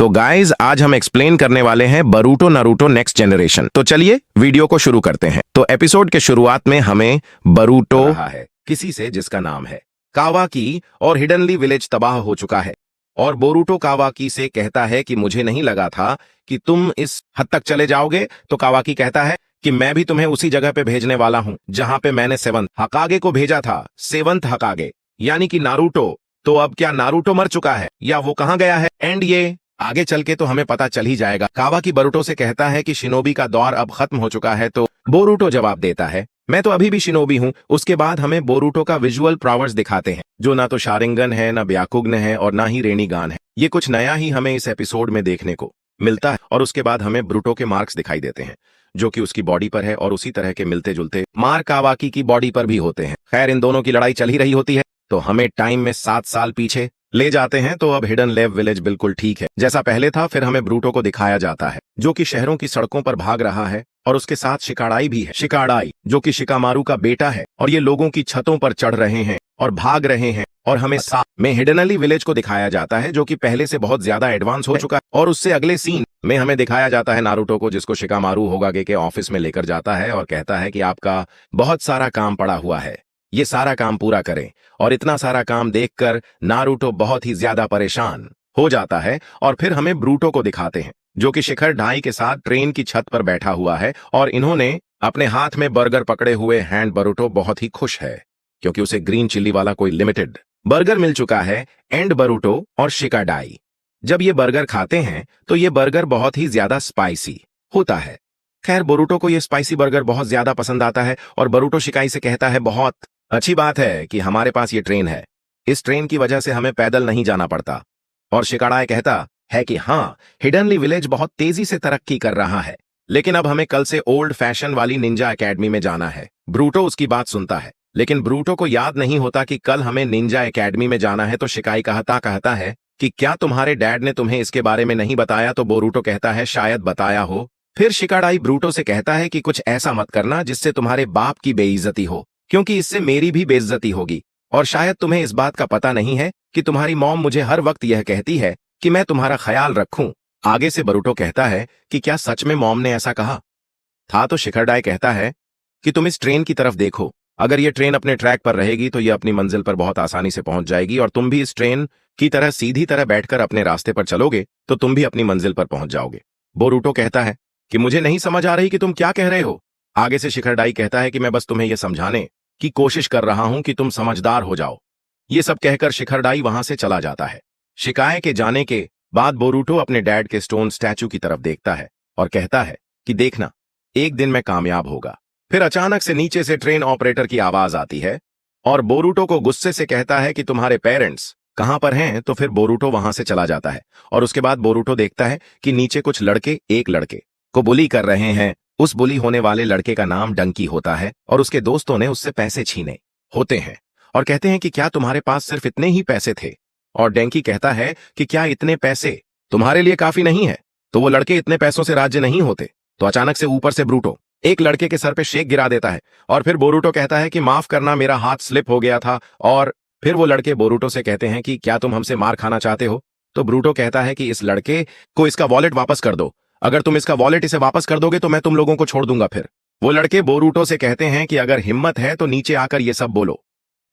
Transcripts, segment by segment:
तो गाइज आज हम एक्सप्लेन करने वाले हैं बरूटो नारुतो नेक्स्ट जनरेशन। तो चलिए वीडियो को शुरू करते हैं। तो एपिसोड के शुरुआत में हमें बरूटो रहा है किसी से जिसका नाम है कावाकी और हिडनली विलेज तबाह हो चुका है। और बोरुटो कावाकी से कहता है कि मुझे नहीं लगा था कि तुम इस हद तक चले जाओगे। तो कावाकी कहता है कि मैं भी तुम्हें उसी जगह पे भेजने वाला हूं जहां पे मैंने सेवंथ हकागे को भेजा था। सेवंथ हकागे यानी कि नारुतो। तो अब क्या नारुतो मर चुका है या वो कहां गया है? एंड ये आगे चल के तो हमें पता चल ही जाएगा। कावाकी बोरुटो से कहता है कि शिनोबी का दौर अब खत्म हो चुका है। तो बोरुटो जवाब देता है मैं तो अभी भी शिनोबी हूं। उसके बाद हमें बोरुटो का विजुअल पावर्स दिखाते हैं जो ना तो शारिंगन है, ना ब्याकुग्न है और ना ही रेनिगान है। ये कुछ नया ही हमें इस एपिसोड में देखने को मिलता है। और उसके बाद हमें ब्रूटो के मार्क्स दिखाई देते हैं जो कि उसकी बॉडी पर है और उसी तरह के मिलते जुलते मार्क कावाकी की बॉडी पर भी होते हैं। खैर इन दोनों की लड़ाई चल ही रही होती है तो हमें टाइम में 7 साल पीछे ले जाते हैं। तो अब हिडन लेव विलेज बिल्कुल ठीक है जैसा पहले था। फिर हमें ब्रूटो को दिखाया जाता है जो कि शहरों की सड़कों पर भाग रहा है और उसके साथ शिकाड़ाई भी है। शिकाड़ाई जो कि शिकामारू का बेटा है और ये लोगों की छतों पर चढ़ रहे हैं और भाग रहे हैं। और हमें साथ में हिडनली विलेज को दिखाया जाता है जो कि पहले से बहुत ज्यादा एडवांस हो चुका है। और उससे अगले सीन में हमें दिखाया जाता है नारुतो को जिसको शिकामारू होगागे के ऑफिस में लेकर जाता है और कहता है कि आपका बहुत सारा काम पड़ा हुआ है, ये सारा काम पूरा करें। और इतना सारा काम देखकर नारुतो बहुत ही ज्यादा परेशान हो जाता है। और फिर हमें ब्रूटो को दिखाते हैं जो कि शिखर ढाई के साथ ट्रेन की छत पर बैठा हुआ है और इन्होंने अपने हाथ में बर्गर पकड़े हुए हैंड बरूटो बहुत ही खुश है क्योंकि उसे ग्रीन चिल्ली वाला कोई लिमिटेड बर्गर मिल चुका है। एंड बरूटो और शिकाडाई जब ये बर्गर खाते हैं तो ये बर्गर बहुत ही ज्यादा स्पाइसी होता है। खैर बोरुटो को ये स्पाइसी बर्गर बहुत ज्यादा पसंद आता है और बरूटो शिकाई से कहता है बहुत अच्छी बात है कि हमारे पास ये ट्रेन है, इस ट्रेन की वजह से हमें पैदल नहीं जाना पड़ता। और शिकाडाई कहता है कि हाँ हिडनली विलेज बहुत तेजी से तरक्की कर रहा है लेकिन अब हमें कल से ओल्ड फैशन वाली निंजा एकेडमी में जाना है। ब्रूटो उसकी बात सुनता है लेकिन ब्रूटो को याद नहीं होता कि कल हमें निंजा एकेडमी में जाना है। तो शिकाई कहता है कि क्या तुम्हारे डैड ने तुम्हें इसके बारे में नहीं बताया? तो बोरुटो कहता है शायद बताया हो। फिर शिकाडाई ब्रूटो से कहता है कि कुछ ऐसा मत करना जिससे तुम्हारे बाप की बेइज्जती हो क्योंकि इससे मेरी भी बेइज्जती होगी। और शायद तुम्हें इस बात का पता नहीं है कि तुम्हारी मॉम मुझे हर वक्त यह कहती है कि मैं तुम्हारा ख्याल रखूं। आगे से बरूटो कहता है कि क्या सच में मॉम ने ऐसा कहा था? तो शिखरडाई कहता है कि तुम इस ट्रेन की तरफ देखो, अगर ये ट्रेन अपने ट्रैक पर रहेगी तो ये अपनी मंजिल पर बहुत आसानी से पहुंच जाएगी और तुम भी इस ट्रेन की तरह सीधी तरह बैठकर अपने रास्ते पर चलोगे तो तुम भी अपनी मंजिल पर पहुंच जाओगे। बोरुटो कहता है कि मुझे नहीं समझ आ रही कि तुम क्या कह रहे हो। आगे से शिखरडाई कहता है कि मैं बस तुम्हें यह समझाने की कोशिश कर रहा हूं कि तुम समझदार हो जाओ। ये सब कहकर शिखरडाई वहां से चला जाता है। शिकाय के जाने के बाद बोरुटो अपने डैड के स्टोन स्टैचू की तरफ देखता है और कहता है कि देखना एक दिन मैं कामयाब होगा। फिर अचानक से नीचे से ट्रेन ऑपरेटर की आवाज आती है और बोरुटो को गुस्से से कहता है कि तुम्हारे पेरेंट्स कहां पर हैं? तो फिर बोरुटो वहां से चला जाता है और उसके बाद बोरुटो देखता है कि नीचे कुछ लड़के एक लड़के को बुली कर रहे हैं। उस बुली होने वाले लड़के का नाम डंकी होता है और उसके दोस्तों ने उससे पैसे छीने होते हैं और कहते हैं कि क्या तुम्हारे पास सिर्फ इतने ही पैसे थे? और डंकी कहता है कि क्या इतने पैसे तुम्हारे लिए काफी नहीं है? तो वो लड़के इतने पैसों से राज्य नहीं होते। तो अचानक से ऊपर से ब्रूटो एक लड़के के सर पे शेक गिरा देता है और फिर बोरुटो कहता है कि माफ करना मेरा हाथ स्लिप हो गया था। और फिर वो लड़के बोरुटो से कहते हैं कि क्या तुम हमसे मार खाना चाहते हो? तो ब्रूटो कहता है कि इस लड़के को इसका वॉलेट वापस कर दो, अगर तुम इसका वॉलेट इसे वापस कर दोगे तो मैं तुम लोगों को छोड़ दूंगा। फिर वो लड़के बोरुटो से कहते हैं कि अगर हिम्मत है तो नीचे आकर ये सब बोलो।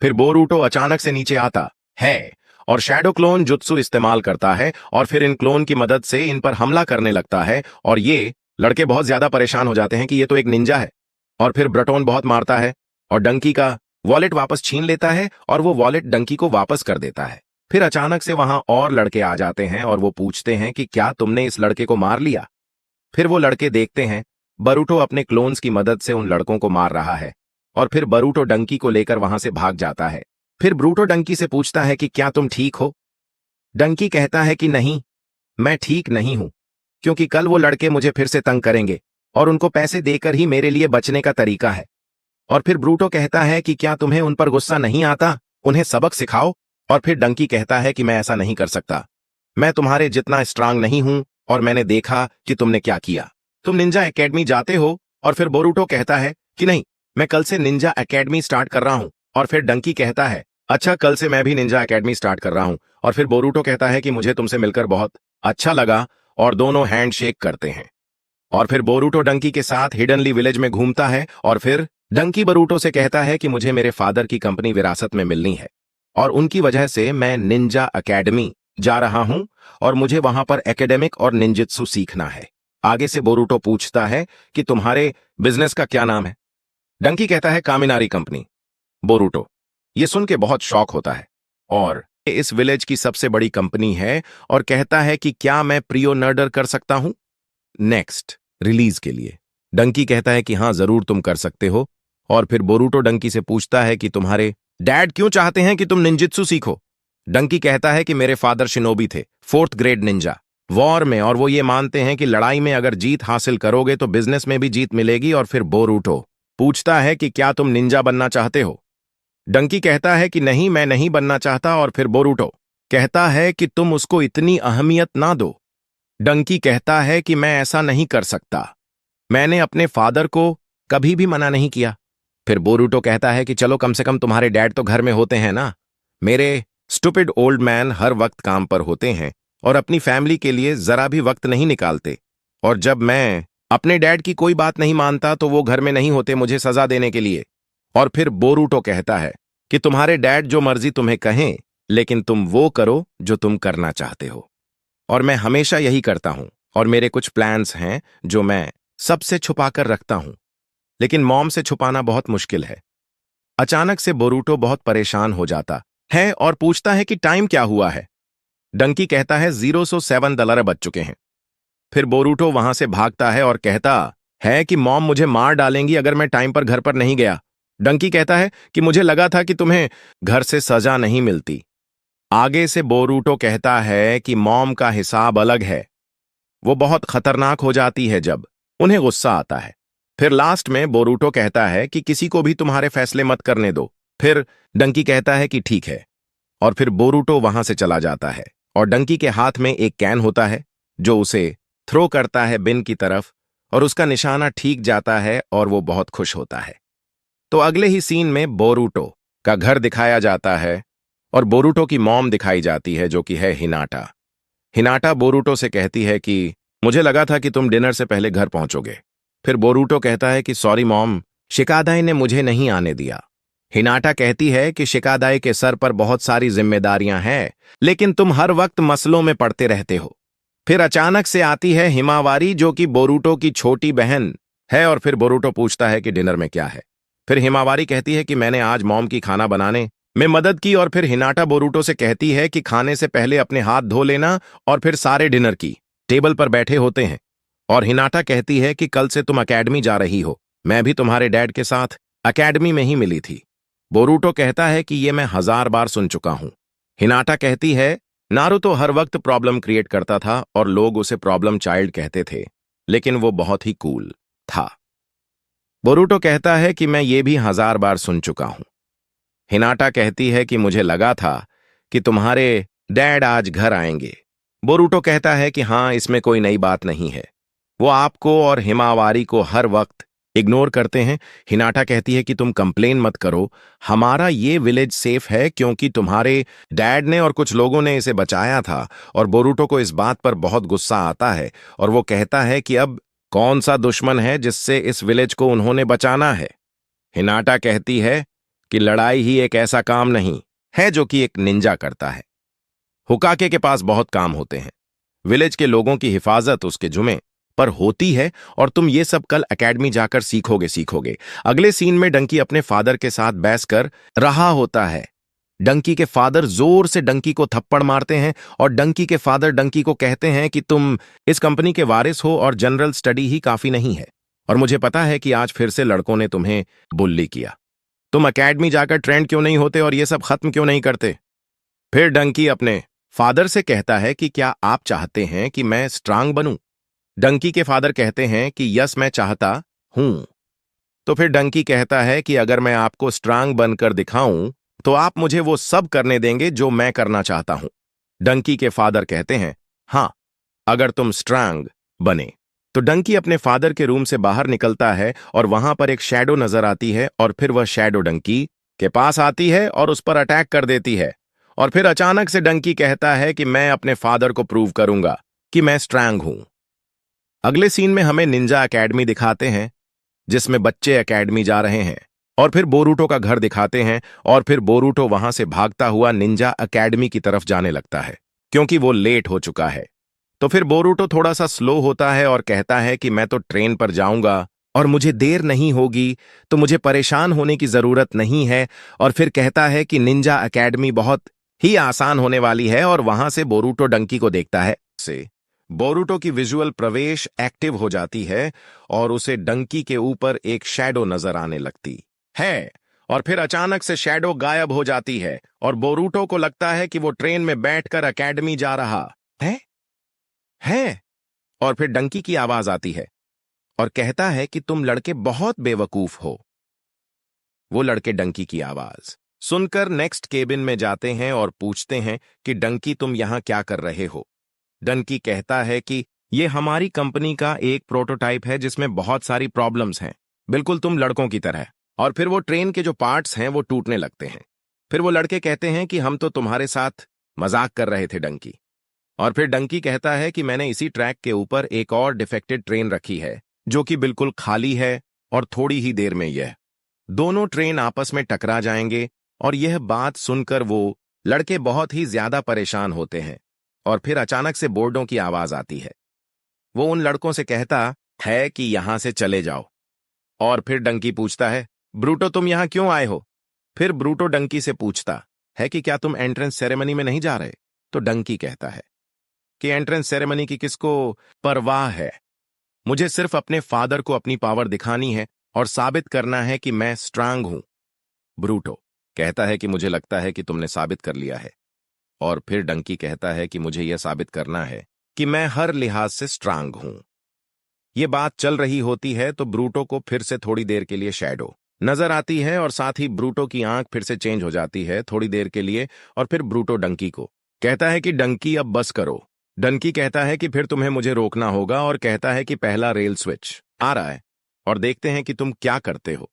फिर बोरुटो अचानक से नीचे आता है और शैडो क्लोन जुत्सु इस्तेमाल करता है और फिर इन क्लोन की मदद से इन पर हमला करने लगता है। और ये लड़के बहुत ज्यादा परेशान हो जाते हैं कि ये तो एक निंजा है। और फिर ब्रटोन बहुत मारता है और डंकी का वॉलेट वापस छीन लेता है और वो वॉलेट डंकी को वापस कर देता है। फिर अचानक से वहां और लड़के आ जाते हैं और वो पूछते हैं कि क्या तुमने इस लड़के को मार लिया? फिर वो लड़के देखते हैं बरूटो अपने क्लोन्स की मदद से उन लड़कों को मार रहा है और फिर बरूटो डंकी को लेकर वहां से भाग जाता है। फिर ब्रूटो डंकी से पूछता है कि क्या तुम ठीक हो? डंकी कहता है कि नहीं, मैं ठीक नहीं हूं क्योंकि कल वो लड़के मुझे फिर से तंग करेंगे और उनको पैसे देकर ही मेरे लिए बचने का तरीका है। और फिर ब्रूटो कहता है कि क्या तुम्हें उन पर गुस्सा नहीं आता? उन्हें सबक सिखाओ। और फिर डंकी कहता है कि मैं ऐसा नहीं कर सकता, मैं तुम्हारे जितना स्ट्रांग नहीं हूं और मैंने देखा कि तुमने क्या किया, तुम निंजा एकेडमी जाते हो। और फिर बोरुटो कहता है कि नहीं, मैं कल से निंजा एकेडमी स्टार्ट कर रहा हूं। और फिर डंकी कहता है अच्छा, कल से मैं भी निंजा एकेडमी स्टार्ट कर रहा हूं। और फिर बोरुटो कहता है कि मुझे तुमसे मिलकर बहुत अच्छा लगा और दोनों हैंड शेक करते हैं। और फिर बोरूटो डंकी के साथ हिडनली विलेज में घूमता है और फिर डंकी बरूटो से कहता है कि मुझे मेरे फादर की कंपनी विरासत में मिलनी है और उनकी वजह से मैं निंजा एकेडमी जा रहा हूं और मुझे वहां पर एकेडमिक और निंजित्सु सीखना है। आगे से बोरूटो पूछता है कि तुम्हारे बिजनेस का क्या नाम है। डंकी कहता है कामिनारी कंपनी। बोरूटो ये सुन के बहुत शॉक होता है और इस विलेज की सबसे बड़ी कंपनी है और कहता है कि क्या मैं प्रियो नर्डर कर सकता हूं नेक्स्ट रिलीज के लिए। डंकी कहता है कि हाँ जरूर तुम कर सकते हो और फिर बोरूटो डंकी से पूछता है कि तुम्हारे डैड क्यों चाहते हैं कि तुम निंजित्सु सीखो। डंकी कहता है कि मेरे फादर शिनोबी थे, 4th ग्रेड निंजा वॉर में, और वो ये मानते हैं कि लड़ाई में अगर जीत हासिल करोगे तो बिजनेस में भी जीत मिलेगी। और फिर बोरूटो पूछता है कि क्या तुम निंजा बनना चाहते हो। डंकी कहता है कि नहीं मैं नहीं बनना चाहता और फिर बोरूटो कहता है कि तुम उसको इतनी अहमियत ना दो। डंकी कहता है कि मैं ऐसा नहीं कर सकता, मैंने अपने फादर को कभी भी मना नहीं किया। फिर बोरूटो कहता है कि चलो कम से कम तुम्हारे डैड तो घर में होते हैं ना, मेरे स्टूपिड ओल्ड मैन हर वक्त काम पर होते हैं और अपनी फैमिली के लिए जरा भी वक्त नहीं निकालते, और जब मैं अपने डैड की कोई बात नहीं मानता तो वो घर में नहीं होते मुझे सजा देने के लिए। और फिर बोरूटो कहता है कि तुम्हारे डैड जो मर्जी तुम्हें कहें लेकिन तुम वो करो जो तुम करना चाहते हो, और मैं हमेशा यही करता हूं और मेरे कुछ प्लान्स हैं जो मैं सबसे छुपाकर रखता हूं, लेकिन मॉम से छुपाना बहुत मुश्किल है। अचानक से बोरूटो बहुत परेशान हो जाता है और पूछता है कि टाइम क्या हुआ है। डंकी कहता है $007 बज चुके हैं। फिर बोरूटो वहां से भागता है और कहता है कि मॉम मुझे मार डालेंगी अगर मैं टाइम पर घर पर नहीं गया। डंकी कहता है कि मुझे लगा था कि तुम्हें घर से सजा नहीं मिलती। आगे से बोरूटो कहता है कि मॉम का हिसाब अलग है, वो बहुत खतरनाक हो जाती है जब उन्हें गुस्सा आता है। फिर लास्ट में बोरूटो कहता है कि किसी को भी तुम्हारे फैसले मत करने दो। फिर डंकी कहता है कि ठीक है, और फिर बोरूटो वहां से चला जाता है और डंकी के हाथ में एक कैन होता है जो उसे थ्रो करता है बिन की तरफ और उसका निशाना ठीक जाता है और वो बहुत खुश होता है। तो अगले ही सीन में बोरूटो का घर दिखाया जाता है और बोरूटो की मॉम दिखाई जाती है जो कि है हिनाटा। हिनाटा बोरूटो से कहती है कि मुझे लगा था कि तुम डिनर से पहले घर पहुंचोगे। फिर बोरूटो कहता है कि सॉरी मॉम, शिकादाई ने मुझे नहीं आने दिया। हिनाटा कहती है कि शिकादाई के सर पर बहुत सारी जिम्मेदारियां हैं लेकिन तुम हर वक्त मसलों में पड़ते रहते हो। फिर अचानक से आती है हिमावारी जो कि बोरूटो की छोटी बहन है और फिर बोरूटो पूछता है कि डिनर में क्या है। फिर हिमावारी कहती है कि मैंने आज मॉम की खाना बनाने में मदद की, और फिर हिनाटा बोरूटो से कहती है कि खाने से पहले अपने हाथ धो लेना, और फिर सारे डिनर की टेबल पर बैठे होते हैं और हिनाटा कहती है कि कल से तुम अकेडमी जा रही हो, मैं भी तुम्हारे डैड के साथ अकेडमी में ही मिली थी। बोरूटो कहता है कि ये मैं 1000 बार सुन चुका हूं। हिनाटा कहती है नारुतो हर वक्त प्रॉब्लम क्रिएट करता था और लोग उसे प्रॉब्लम चाइल्ड कहते थे, लेकिन वो बहुत ही कूल था। बोरूटो कहता है कि मैं ये भी 1000 बार सुन चुका हूं। हिनाटा कहती है कि मुझे लगा था कि तुम्हारे डैड आज घर आएंगे। बोरूटो कहता है कि हाँ, इसमें कोई नई बात नहीं है, वो आपको और हिमावारी को हर वक्त इग्नोर करते हैं। हिनाटा कहती है कि तुम कंप्लेन मत करो, हमारा ये विलेज सेफ है क्योंकि तुम्हारे डैड ने और कुछ लोगों ने इसे बचाया था। और बोरूटो को इस बात पर बहुत गुस्सा आता है और वो कहता है कि अब कौन सा दुश्मन है जिससे इस विलेज को उन्होंने बचाना है। हिनाटा कहती है कि लड़ाई ही एक ऐसा काम नहीं है जो कि एक निंजा करता है। हुकाके के पास बहुत काम होते हैं, विलेज के लोगों की हिफाजत उसके जुमे पर होती है, और तुम ये सब कल एकेडमी जाकर सीखोगे। अगले सीन में डंकी अपने फादर के साथ बहस कर रहा होता है। डंकी के फादर जोर से डंकी को थप्पड़ मारते हैं और डंकी के फादर डंकी को कहते हैं कि तुम इस कंपनी के वारिस हो और जनरल स्टडी ही काफी नहीं है, और मुझे पता है कि आज फिर से लड़कों ने तुम्हें बुल्ली किया। तुम एकेडमी जाकर ट्रेंड क्यों नहीं होते और ये सब खत्म क्यों नहीं करते। फिर डंकी अपने फादर से कहता है कि क्या आप चाहते हैं कि मैं स्ट्रांग बनूं। डंकी के फादर कहते हैं कि यस मैं चाहता हूं। तो फिर डंकी कहता है कि अगर मैं आपको स्ट्रांग बनकर दिखाऊं तो आप मुझे वो सब करने देंगे जो मैं करना चाहता हूं। डंकी के फादर कहते हैं हां, अगर तुम स्ट्रांग बने। तो डंकी अपने फादर के रूम से बाहर निकलता है और वहां पर एक शैडो नजर आती है और फिर वह शैडो डंकी के पास आती है और उस पर अटैक कर देती है। और फिर अचानक से डंकी कहता है कि मैं अपने फादर को प्रूव करूंगा कि मैं स्ट्रांग हूं। अगले सीन में हमें निंजा एकेडमी दिखाते हैं, जिसमें बच्चे एकेडमी जा रहे हैं, और फिर बोरूटो का घर दिखाते हैं, और फिर बोरूटो वहां से भागता हुआ निंजा एकेडमी की तरफ जाने लगता है, क्योंकि वो लेट हो चुका है। तो फिर बोरूटो थोड़ा सा स्लो होता है और कहता है कि मैं तो ट्रेन पर जाऊंगा और मुझे देर नहीं होगी, तो मुझे परेशान होने की जरूरत नहीं है। और फिर कहता है कि निंजा एकेडमी बहुत ही आसान होने वाली है, और वहां से बोरूटो डंकी को देखता है। से बोरूटो की विजुअल प्रवेश एक्टिव हो जाती है और उसे डंकी के ऊपर एक शैडो नजर आने लगती है, और फिर अचानक से शैडो गायब हो जाती है और बोरूटो को लगता है कि वो ट्रेन में बैठकर एकेडमी जा रहा है। और फिर डंकी की आवाज आती है और कहता है कि तुम लड़के बहुत बेवकूफ हो। वो लड़के डंकी की आवाज सुनकर नेक्स्ट केबिन में जाते हैं और पूछते हैं कि डंकी तुम यहां क्या कर रहे हो। डंकी कहता है कि ये हमारी कंपनी का एक प्रोटोटाइप है जिसमें बहुत सारी प्रॉब्लम्स हैं, बिल्कुल तुम लड़कों की तरह। और फिर वो ट्रेन के जो पार्ट्स हैं वो टूटने लगते हैं। फिर वो लड़के कहते हैं कि हम तो तुम्हारे साथ मजाक कर रहे थे डंकी। और फिर डंकी कहता है कि मैंने इसी ट्रैक के ऊपर एक और डिफेक्टेड ट्रेन रखी है जो कि बिल्कुल खाली है, और थोड़ी ही देर में यह दोनों ट्रेन आपस में टकरा जाएंगे। और यह बात सुनकर वो लड़के बहुत ही ज्यादा परेशान होते हैं। और फिर अचानक से बोर्डों की आवाज आती है। वो उन लड़कों से कहता है कि यहां से चले जाओ। और फिर डंकी पूछता है, ब्रूटो तुम यहां क्यों आए हो? फिर ब्रूटो डंकी से पूछता है कि क्या तुम एंट्रेंस सेरेमनी में नहीं जा रहे? तो डंकी कहता है कि एंट्रेंस सेरेमनी की किसको परवाह है, मुझे सिर्फ अपने फादर को अपनी पावर दिखानी है और साबित करना है कि मैं स्ट्रांग हूं। ब्रूटो कहता है कि मुझे लगता है कि तुमने साबित कर लिया है। और फिर डंकी कहता है कि मुझे यह साबित करना है कि मैं हर लिहाज से स्ट्रांग हूं। ये बात चल रही होती है तो ब्रूटो को फिर से थोड़ी देर के लिए शैडो नजर आती है, और साथ ही ब्रूटो की आंख फिर से चेंज हो जाती है थोड़ी देर के लिए। और फिर ब्रूटो डंकी को कहता है कि डंकी अब बस करो। डंकी कहता है कि फिर तुम्हें मुझे रोकना होगा, और कहता है कि पहला रेल स्विच आ रहा है और देखते हैं कि तुम क्या करते हो।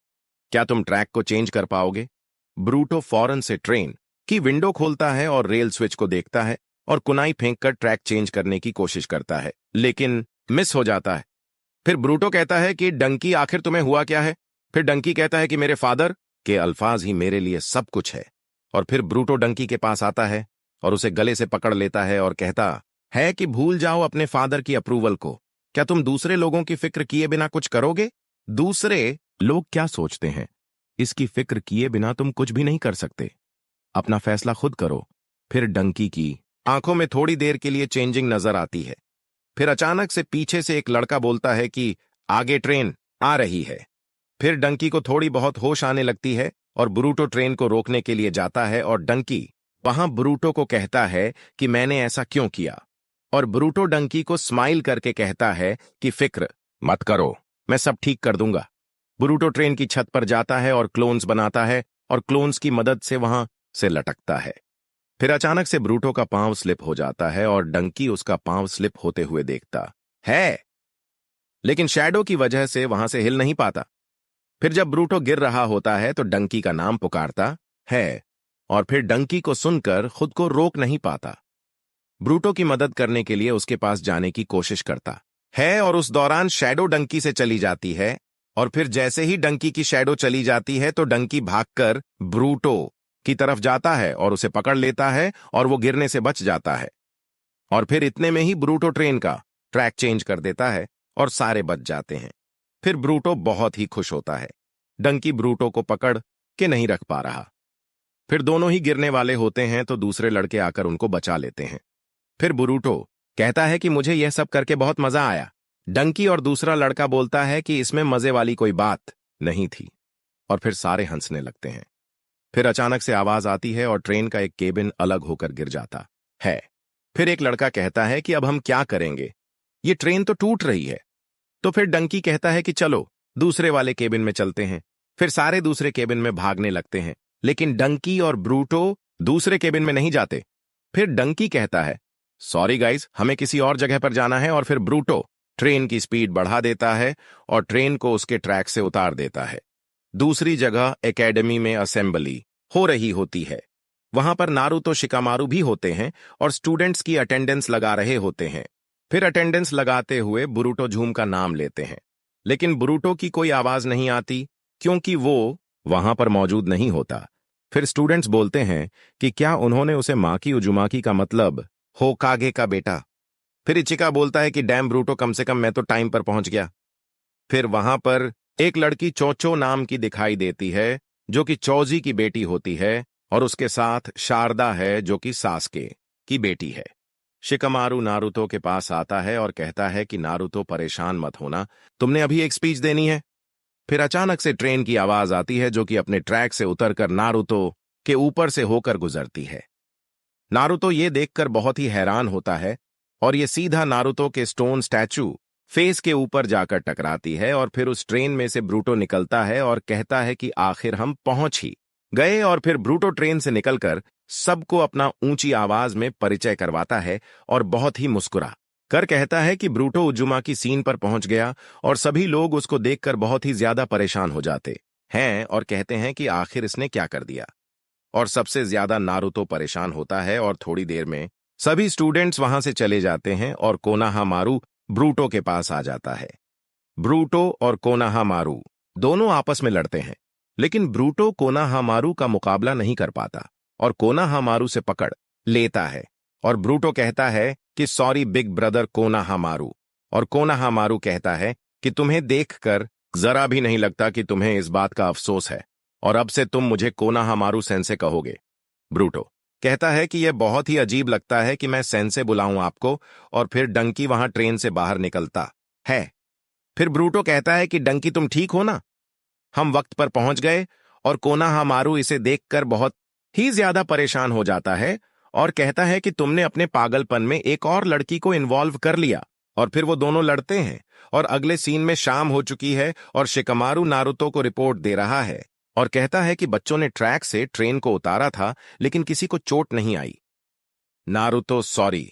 क्या तुम ट्रैक को चेंज कर पाओगे? ब्रूटो फौरन से ट्रेन की विंडो खोलता है और रेल स्विच को देखता है और कुनाई फेंककर ट्रैक चेंज करने की कोशिश करता है, लेकिन मिस हो जाता है। फिर ब्रूटो कहता है कि डंकी आखिर तुम्हें हुआ क्या है? फिर डंकी कहता है कि मेरे फादर के अल्फाज ही मेरे लिए सब कुछ है। और फिर ब्रूटो डंकी के पास आता है और उसे गले से पकड़ लेता है और कहता है कि भूल जाओ अपने फादर की अप्रूवल को। क्या तुम दूसरे लोगों की फिक्र किए बिना कुछ करोगे? दूसरे लोग क्या सोचते हैं, इसकी फिक्र किए बिना तुम कुछ भी नहीं कर सकते। अपना फैसला खुद करो। फिर डंकी की आंखों में थोड़ी देर के लिए चेंजिंग नजर आती है। फिर अचानक से पीछे से एक लड़का बोलता है कि आगे ट्रेन आ रही है। फिर डंकी को थोड़ी बहुत होश आने लगती है और ब्रूटो ट्रेन को रोकने के लिए जाता है, और डंकी वहां ब्रूटो को कहता है कि मैंने ऐसा क्यों किया। और ब्रूटो डंकी को स्माइल करके कहता है कि फिक्र मत करो, मैं सब ठीक कर दूंगा। ब्रूटो ट्रेन की छत पर जाता है और क्लोन्स बनाता है और क्लोन्स की मदद से वहां से लटकता है। फिर अचानक से ब्रूटो का पांव स्लिप हो जाता है और डंकी उसका पांव स्लिप होते हुए देखता है, लेकिन शैडो की वजह से वहां से हिल नहीं पाता। फिर जब ब्रूटो गिर रहा होता है तो डंकी का नाम पुकारता है, और फिर डंकी को सुनकर खुद को रोक नहीं पाता। ब्रूटो की मदद करने के लिए उसके पास जाने की कोशिश करता है, और उस दौरान शैडो डंकी से चली जाती है। और फिर जैसे ही डंकी की शैडो चली जाती है तो डंकी भागकर ब्रूटो की तरफ जाता है और उसे पकड़ लेता है, और वो गिरने से बच जाता है। और फिर इतने में ही ब्रूटो ट्रेन का ट्रैक चेंज कर देता है और सारे बच जाते हैं। फिर ब्रूटो बहुत ही खुश होता है। डंकी ब्रूटो को पकड़ के नहीं रख पा रहा। फिर दोनों ही गिरने वाले होते हैं तो दूसरे लड़के आकर उनको बचा लेते हैं। फिर ब्रूटो कहता है कि मुझे यह सब करके बहुत मजा आया। डंकी और दूसरा लड़का बोलता है कि इसमें मजे वाली कोई बात नहीं थी। और फिर सारे हंसने लगते हैं। फिर अचानक से आवाज आती है और ट्रेन का एक केबिन अलग होकर गिर जाता है। फिर एक लड़का कहता है कि अब हम क्या करेंगे, ये ट्रेन तो टूट रही है। तो फिर डंकी कहता है कि चलो दूसरे वाले केबिन में चलते हैं। फिर सारे दूसरे केबिन में भागने लगते हैं, लेकिन डंकी और ब्रूटो दूसरे केबिन में नहीं जाते। फिर डंकी कहता है सॉरी गाइस, हमें किसी और जगह पर जाना है। और फिर ब्रूटो ट्रेन की स्पीड बढ़ा देता है और ट्रेन को उसके ट्रैक से उतार देता है। दूसरी जगह एकेडमी में असेंबली हो रही होती है। वहां पर नारुतो शिकामारु भी होते हैं और स्टूडेंट्स की अटेंडेंस लगा रहे होते हैं। फिर अटेंडेंस लगाते हुए बुरुटो झूम का नाम लेते हैं, लेकिन बुरुटो की कोई आवाज नहीं आती क्योंकि वो वहां पर मौजूद नहीं होता। फिर स्टूडेंट्स बोलते हैं कि क्या उन्होंने उसे माकी उजुमाकी का मतलब होकागे का बेटा। फिर इचिका बोलता है कि डैम ब्रूटो, कम से कम मैं तो टाइम पर पहुंच गया। फिर वहां पर एक लड़की चोचो नाम की दिखाई देती है, जो कि चौजी की बेटी होती है, और उसके साथ शारदा है जो कि सास्के की बेटी है। शिकमारू नारुतो के पास आता है और कहता है कि नारुतो परेशान मत होना, तुमने अभी एक स्पीच देनी है। फिर अचानक से ट्रेन की आवाज आती है जो कि अपने ट्रैक से उतरकर नारुतो के ऊपर से होकर गुजरती है। नारुतो ये देखकर बहुत ही हैरान होता है और ये सीधा नारुतो के स्टोन स्टैचू फेस के ऊपर जाकर टकराती है, और फिर उस ट्रेन में से ब्रूटो निकलता है और कहता है कि आखिर हम पहुंच ही गए। और फिर ब्रूटो ट्रेन से निकलकर सबको अपना ऊंची आवाज में परिचय करवाता है और बहुत ही मुस्कुरा कर कहता है कि ब्रूटो उजुमा की सीन पर पहुंच गया, और सभी लोग उसको देखकर बहुत ही ज्यादा परेशान हो जाते हैं और कहते हैं कि आखिर इसने क्या कर दिया। और सबसे ज्यादा नारुतो परेशान होता है, और थोड़ी देर में सभी स्टूडेंट्स वहां से चले जाते हैं और कोनाहामारू ब्रूटो के पास आ जाता है। ब्रूटो और कोनाहामारू दोनों आपस में लड़ते हैं, लेकिन ब्रूटो कोनाहामारू का मुकाबला नहीं कर पाता और कोनाहामारू से पकड़ लेता है। और ब्रूटो कहता है कि सॉरी बिग ब्रदर कोनाहामारू, और कोनाहामारू कहता है कि तुम्हें देखकर जरा भी नहीं लगता कि तुम्हें इस बात का अफसोस है, और अब से तुम मुझे कोनाहामारू सेंसे कहोगे। ब्रूटो कहता है कि यह बहुत ही अजीब लगता है कि मैं सेंसे बुलाऊं आपको, और फिर डंकी वहां ट्रेन से बाहर निकलता है। फिर ब्रूटो कहता है कि डंकी तुम ठीक हो ना, हम वक्त पर पहुंच गए। और कोनाहामारू इसे देखकर बहुत ही ज्यादा परेशान हो जाता है और कहता है कि तुमने अपने पागलपन में एक और लड़की को इन्वॉल्व कर लिया। और फिर वो दोनों लड़ते हैं, और अगले सीन में शाम हो चुकी है और शिकमारू नारुतो को रिपोर्ट दे रहा है और कहता है कि बच्चों ने ट्रैक से ट्रेन को उतारा था, लेकिन किसी को चोट नहीं आई। नारुतो सॉरी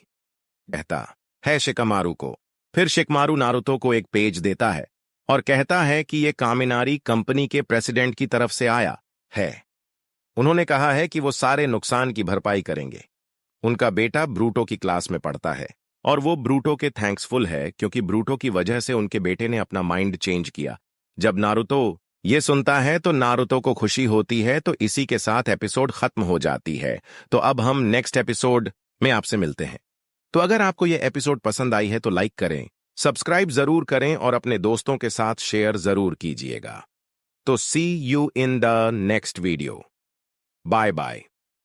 कहता है शिकमारू को। फिर शिकमारू नारुतो को एक पेज देता है और कहता है कि यह कामिनारी कंपनी के प्रेसिडेंट की तरफ से आया है। उन्होंने कहा है कि वो सारे नुकसान की भरपाई करेंगे। उनका बेटा ब्रूटो की क्लास में पढ़ता है और वो ब्रूटो के थैंक्सफुल है क्योंकि ब्रूटो की वजह से उनके बेटे ने अपना माइंड चेंज किया। जब नारुतो ये सुनता है तो नारुतो को खुशी होती है। तो इसी के साथ एपिसोड खत्म हो जाती है। तो अब हम नेक्स्ट एपिसोड में आपसे मिलते हैं। तो अगर आपको यह एपिसोड पसंद आई है तो लाइक करें, सब्सक्राइब जरूर करें और अपने दोस्तों के साथ शेयर जरूर कीजिएगा। तो see you in the next video. Bye bye.